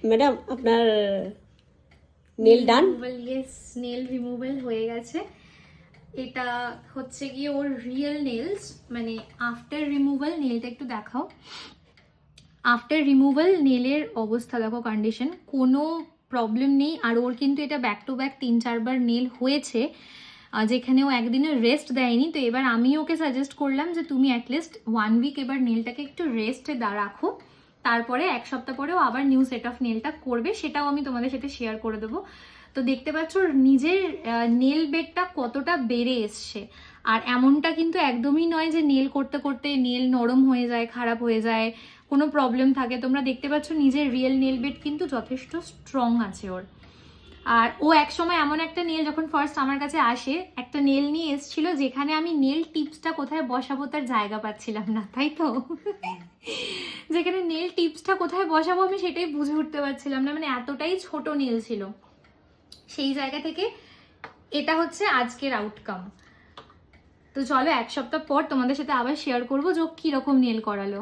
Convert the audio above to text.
Madam আপনার nail ডান? Yes, nail removal হয়ে গেছে। এটা হচ্ছে গিয়ে ওর রিয়েল নেলস, মানে আফটার রিমুভাল। নেলটা একটু দেখাও। আফটার রিমুভাল নেলের অবস্থা দেখো, কন্ডিশন, কোনো প্রবলেম নেই। আর ওর কিন্তু এটা back to back 3-4 bar nail হয়েছে, যেখানেও একদিনও রেস্ট দেয়নি। তো এবার আমি ওকে সাজেস্ট করলাম যে তুমি অ্যাটলিস্ট 1 উইক এবার নেলটাকে একটু রেস্টে রাখো, তারপরে 1 সপ্তাহ পরেও আবার নিউ সেট অফ নেলটা করবে, সেটাও আমি তোমাদের সাথে শেয়ার করে দেবো। তো দেখতে পাচ্ছ ওর নিজের নেল বেডটা কতটা বেড়ে এসছে। আর এমনটা কিন্তু একদমই নয় যে নেল করতে করতে নেল নরম হয়ে যায়, খারাপ হয়ে যায়, কোনো প্রবলেম থাকে। তোমরা দেখতে পাচ্ছ নিজের রিয়েল নেল বেড কিন্তু যথেষ্ট স্ট্রং আছে ওর। আর ও এক সময় এমন একটা নেল, যখন ফার্স্ট আমার কাছে আসে, একটা নেল নিয়ে এসেছিল যেখানে আমি নেল টিপসটা কোথায় বসাবো তার জায়গা পাচ্ছিলাম না, তাই তো? যেখানে নেল টিপসটা কোথায় বসাবো আমি সেটাই বুঝে উঠতে পারছিলাম না, মানে এতটাই ছোট নেল ছিল। সেই জায়গা থেকে এটা হচ্ছে আজকের আউটকাম। তো চলো 1 সপ্তাহ পর তোমাদের সাথে আবার শেয়ার করবো যে কিরকম নেল করালো।